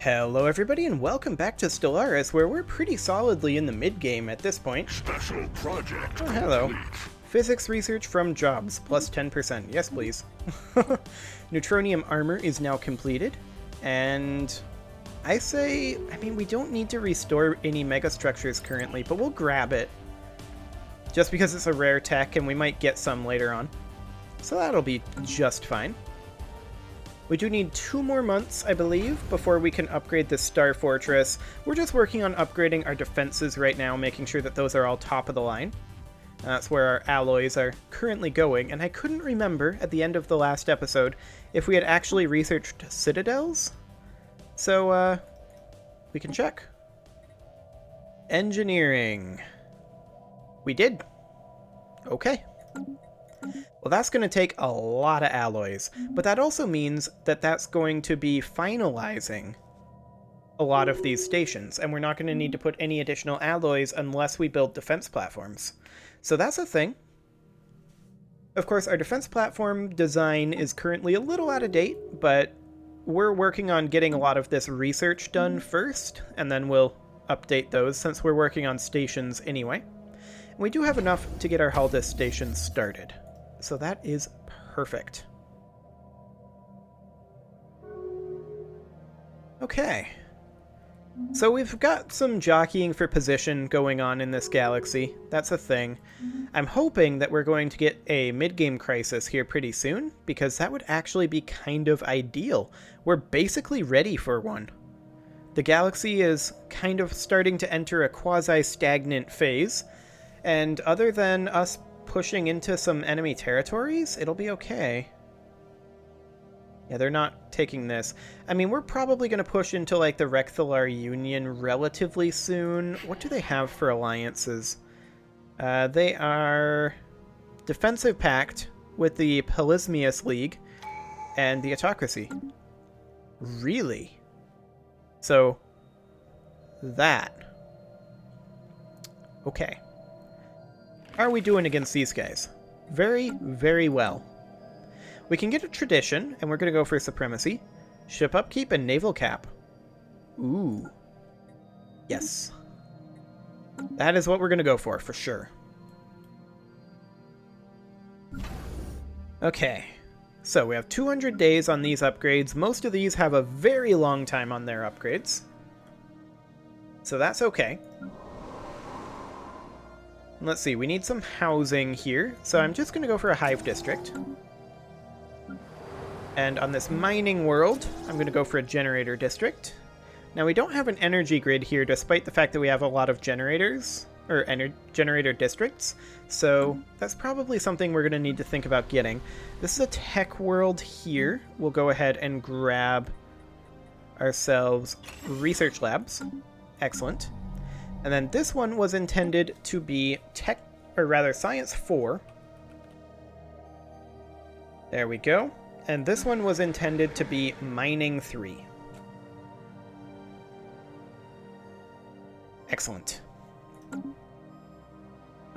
Hello everybody and welcome back to Stellaris, where we're pretty solidly in the mid-game at this point. Special project Hello. complete. Physics research from jobs, plus 10%. Yes, please. Neutronium armor is now completed, and I mean, we don't need to restore any megastructures currently, but we'll grab it. Just because it's a rare tech, and we might get some later on. So that'll be just fine. We do need 2 more months, I believe, before we can upgrade the Star Fortress. We're just working on upgrading our defenses right now, making sure that those are all top of the line. That's where our alloys are currently going, and I couldn't remember at the end of the last episode if we had actually researched citadels. So, we can check. Engineering. We did. Okay. Well, that's going to take a lot of alloys, but that also means that that's going to be finalizing a lot of these stations, and we're not going to need to put any additional alloys unless we build defense platforms. So that's a thing. Of course, our defense platform design is currently a little out of date, but we're working on getting a lot of this research done first, and then we'll update those since we're working on stations anyway. And we do have enough to get our hull disk stations started. So that is perfect. Okay. So we've got some jockeying for position going on in this galaxy. That's a thing. I'm hoping that we're going to get a mid-game crisis here pretty soon, because that would actually be kind of ideal. We're basically ready for one. The galaxy is kind of starting to enter a quasi-stagnant phase, and other than us pushing into some enemy territories, it'll be okay. Yeah, they're not taking this. I mean, we're probably going to push into, like, the Recthalar Union relatively soon. What do they have for alliances? They are Defensive Pact with the Polismius League and the Autocracy. Really? So, that. Okay. How are we doing against these guys? Very, very well. We can get a tradition, and we're going to go for supremacy. Ship upkeep and naval cap. Ooh. Yes. That is what we're going to go for sure. Okay. So we have 200 days on these upgrades. Most of these have a very long time on their upgrades. So that's okay. Let's see, we need some housing here, so I'm just going to go for a hive district. And on this mining world, I'm going to go for a generator district. Now, we don't have an energy grid here, despite the fact that we have a lot of generators, or generator districts, so that's probably something we're going to need to think about getting. This is a tech world here. We'll go ahead and grab ourselves research labs. Excellent. And then this one was intended to be Science 4. There we go. And this one was intended to be Mining 3. Excellent.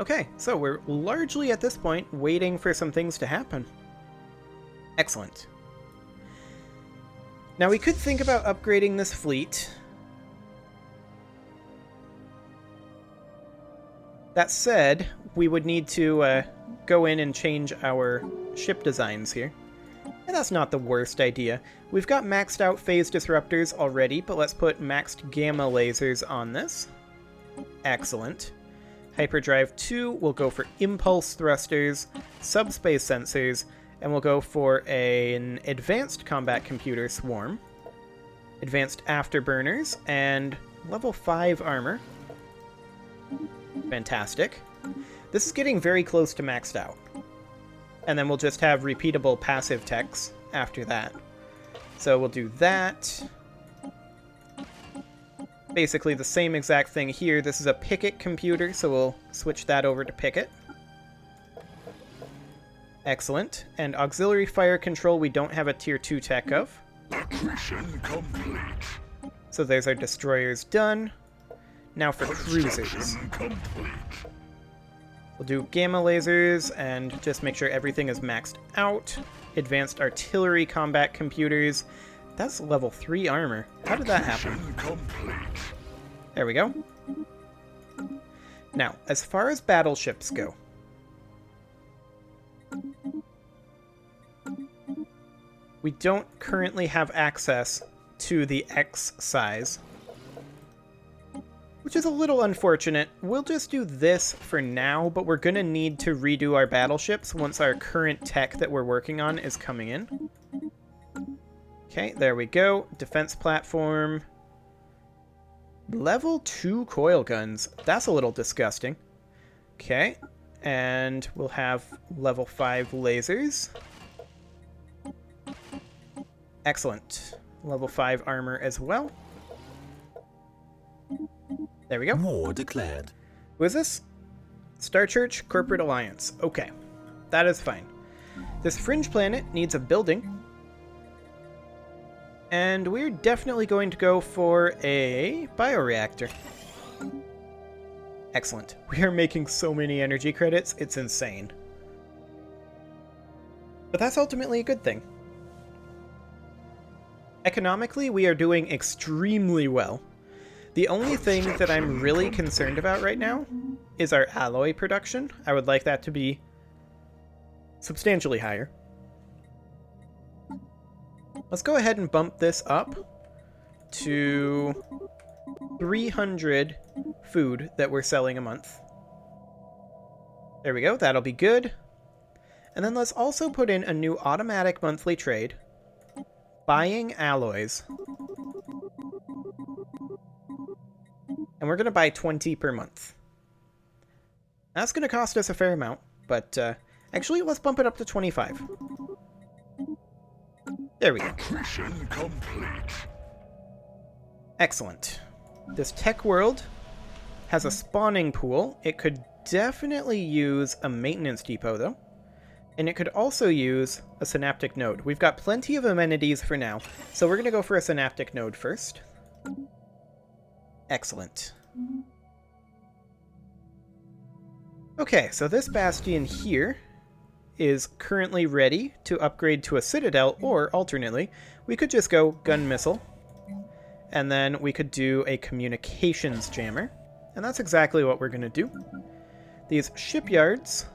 Okay, so we're largely at this point waiting for some things to happen. Excellent. Now we could think about upgrading this fleet. That said, we would need to go in and change our ship designs here. And that's not the worst idea. We've got maxed out phase disruptors already, but let's put maxed gamma lasers on this. Excellent. Hyperdrive 2, we'll go for impulse thrusters, subspace sensors, and we'll go for an advanced combat computer swarm, advanced afterburners, and level 5 armor. Fantastic. This is getting very close to maxed out. And then we'll just have repeatable passive techs after that. So we'll do that. Basically the same exact thing here. This is a Picket computer, so we'll switch that over to Picket. Excellent. And auxiliary fire control we don't have a tier 2 tech of. Accretion complete. So there's our destroyers done. Now for cruisers. Construction complete. We'll do gamma lasers and just make sure everything is maxed out. Advanced artillery combat computers. That's level 3 armor. How did that happen? Mission complete. There we go. Now, as far as battleships go, we don't currently have access to the X size, which is a little unfortunate. We'll just do this for now, but we're going to need to redo our battleships once our current tech that we're working on is coming in. Okay, there we go. Defense platform. Level 2 coil guns. That's a little disgusting. Okay, and we'll have level 5 lasers. Excellent. Level 5 armor as well. There we go. War declared. Who is this? Star Church Corporate Alliance. Okay, that is fine. This fringe planet needs a building. And we're definitely going to go for a bioreactor. Excellent. We are making so many energy credits, it's insane. But that's ultimately a good thing. Economically, we are doing extremely well. The only thing that I'm really concerned about right now is our alloy production. I would like that to be substantially higher. Let's go ahead and bump this up to 300 food that we're selling a month. There we go, that'll be good. And then let's also put in a new automatic monthly trade, buying alloys. And we're going to buy 20 per month. That's going to cost us a fair amount, but actually let's bump it up to 25. There we go. Mission complete. Excellent. This tech world has a spawning pool. It could definitely use a maintenance depot, though. And it could also use a synaptic node. We've got plenty of amenities for now, so we're going to go for a synaptic node first. Excellent. Okay, so this bastion here is currently ready to upgrade to a citadel, or alternately, we could just go gun missile, and then we could do a communications jammer, and that's exactly what we're going to do. These shipyards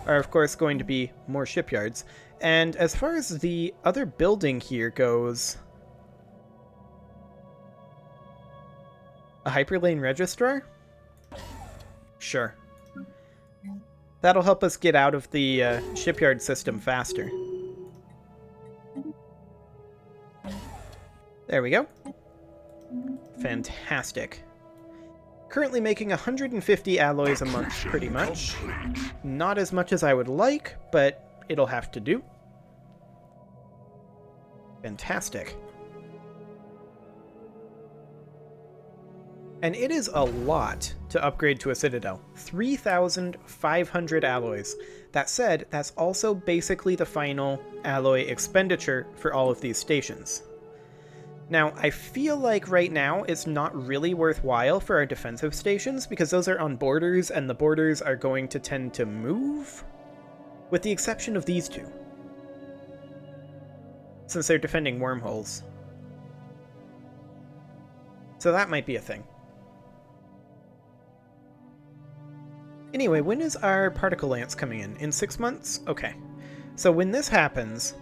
are, of course, going to be more shipyards, and as far as the other building here goes, a hyperlane registrar? Sure. That'll help us get out of the shipyard system faster. There we go. Fantastic. Currently making 150 alloys a month, pretty much. Not as much as I would like, but it'll have to do. Fantastic. And it is a lot to upgrade to a citadel. 3,500 alloys. That said, that's also basically the final alloy expenditure for all of these stations. Now, I feel like right now it's not really worthwhile for our defensive stations because those are on borders and the borders are going to tend to move, with the exception of these two, since they're defending wormholes. So that might be a thing. Anyway, when is our particle lance coming in? In 6 months? Okay. So when this happens,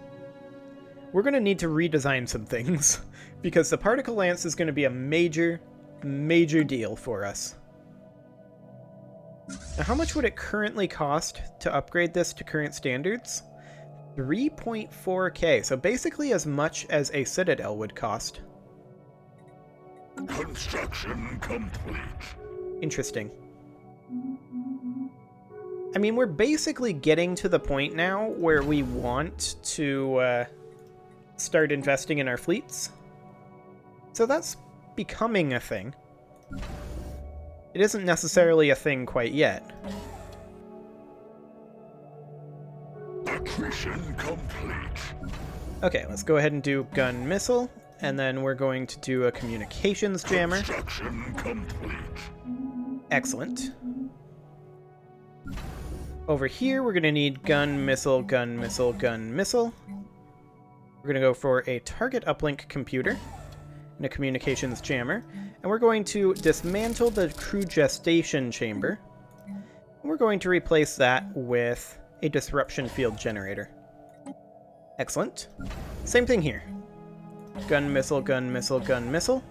we're going to need to redesign some things, because the particle lance is going to be a major, major deal for us. Now, how much would it currently cost to upgrade this to current standards? 3.4k, so basically as much as a citadel would cost. Construction complete. Interesting. I mean, we're basically getting to the point now where we want to start investing in our fleets. So that's becoming a thing. It isn't necessarily a thing quite yet. Mission complete. Okay, let's go ahead and do gun missile, and then we're going to do a communications jammer. Construction complete. Excellent. Over here, we're going to need gun, missile, gun, missile, gun, missile. We're going to go for a target uplink computer and a communications jammer. And we're going to dismantle the crew gestation chamber. And we're going to replace that with a disruption field generator. Excellent. Same thing here. Gun, missile, gun, missile, gun, missile.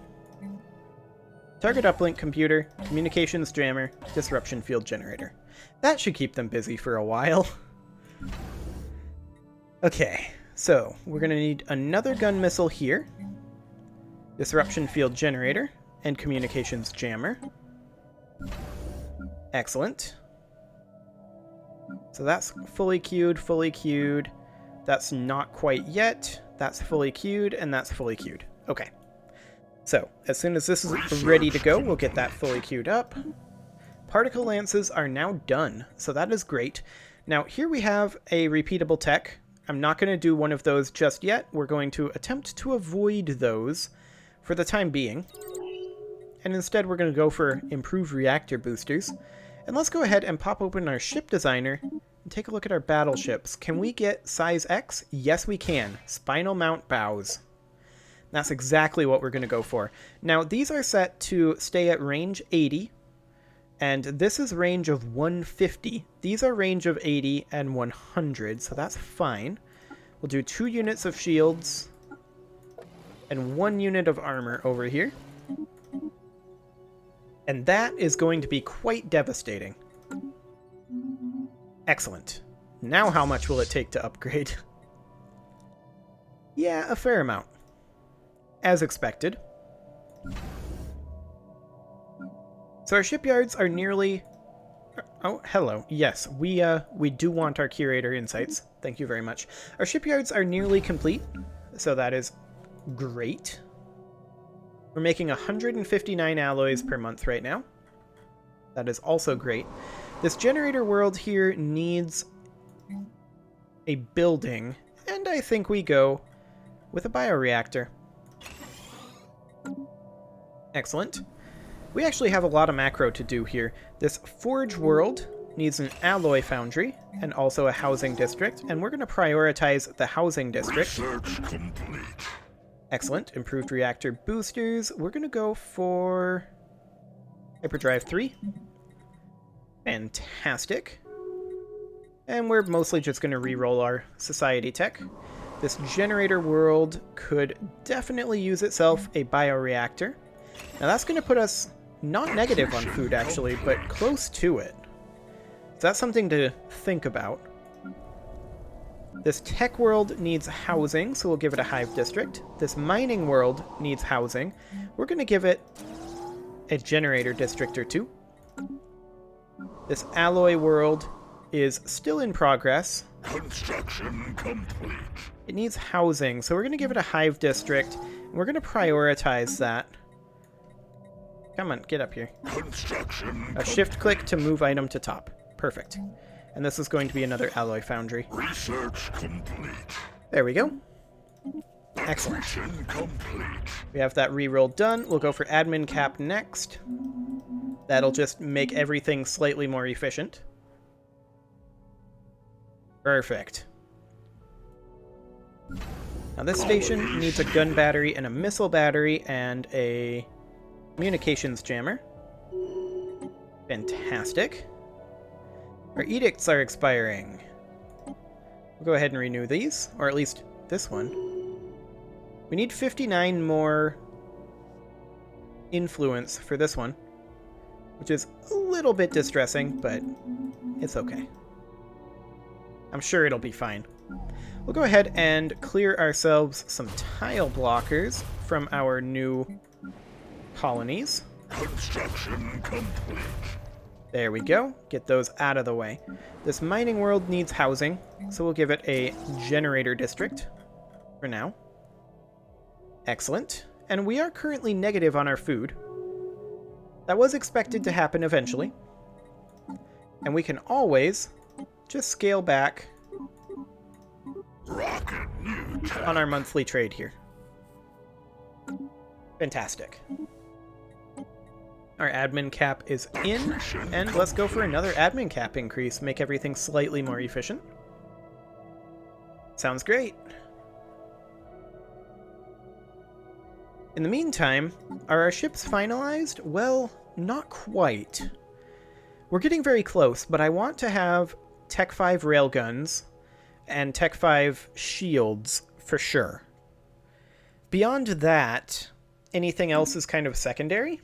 Target uplink computer, communications jammer, disruption field generator. That should keep them busy for a while. Okay, so we're going to need another gun missile here. Disruption field generator and communications jammer. Excellent. So that's fully queued, fully queued. That's not quite yet. That's fully queued, and that's fully queued. Okay. So, as soon as this is ready to go, we'll get that fully queued up. Particle lances are now done, so that is great. Now, here we have a repeatable tech. I'm not going to do one of those just yet. We're going to attempt to avoid those for the time being. And instead, we're going to go for improved reactor boosters. And let's go ahead and pop open our ship designer and take a look at our battleships. Can we get size X? Yes, we can. Spinal mount bows. That's exactly what we're going to go for. Now, these are set to stay at range 80, and this is range of 150. These are range of 80 and 100, so that's fine. We'll do 2 units of shields and 1 unit of armor over here. And that is going to be quite devastating. Excellent. Now how much will it take to upgrade? Yeah, a fair amount. As expected. So our shipyards are nearly... Oh, hello. Yes, we do want our curator insights. Thank you very much. Our shipyards are nearly complete, so that is great. We're making 159 alloys per month right now. That is also great. This generator world here needs a building, and I think we go with a bioreactor. Excellent. We actually have a lot of macro to do here. This forge world needs an alloy foundry and also a housing district, and we're going to prioritize the housing district. Research complete. Excellent. Improved reactor boosters. We're going to go for hyperdrive 3. Fantastic. And we're mostly just going to re-roll our society tech. This generator world could definitely use itself a bioreactor. Now that's going to put us not negative on food, actually, but close to it. So that's something to think about. This tech world needs housing, so we'll give it a hive district. This mining world needs housing. We're going to give it a generator district or 2. This alloy world is still in progress. Construction complete. It needs housing, so we're going to give it a hive district, and we're going to prioritize that. Come on, get up here. Construction. A shift click to move item to top. Perfect. And this is going to be another alloy foundry. Research complete. There we go. Excellent. Mission complete. We have that reroll done. We'll go for admin cap next. That'll just make everything slightly more efficient. Perfect. Now this station needs a gun battery and a missile battery and a communications jammer. Fantastic. Our edicts are expiring. We'll go ahead and renew these, or at least this one. We need 59 more influence for this one, which is a little bit distressing, but it's okay. I'm sure it'll be fine. We'll go ahead and clear ourselves some tile blockers from our new colonies. Construction complete. There we go. Get those out of the way. This mining world needs housing, so we'll give it a generator district for now. Excellent. And we are currently negative on our food. That was expected to happen eventually. And we can always just scale back Rocket new tech. on our monthly trade here. Fantastic. Our admin cap is in, and let's go for another admin cap increase, make everything slightly more efficient. Sounds great. In the meantime, are our ships finalized? Well, not quite. We're getting very close, but I want to have Tech 5 railguns and Tech 5 shields for sure. Beyond that, anything else is kind of secondary.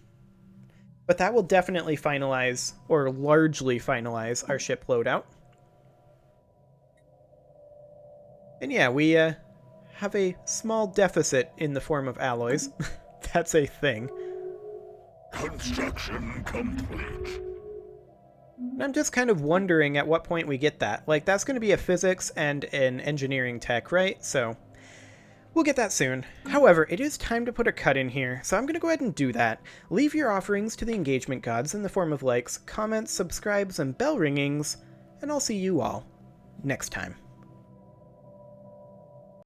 But that will definitely finalize, or largely finalize, our ship loadout. And yeah, we have a small deficit in the form of alloys. That's a thing. Construction complete. And I'm just kind of wondering at what point we get that. Like, that's going to be a physics and an engineering tech, right? So we'll get that soon. However, it is time to put a cut in here, so I'm going to go ahead and do that. Leave your offerings to the engagement gods in the form of likes, comments, subscribes, and bell ringings, and I'll see you all next time.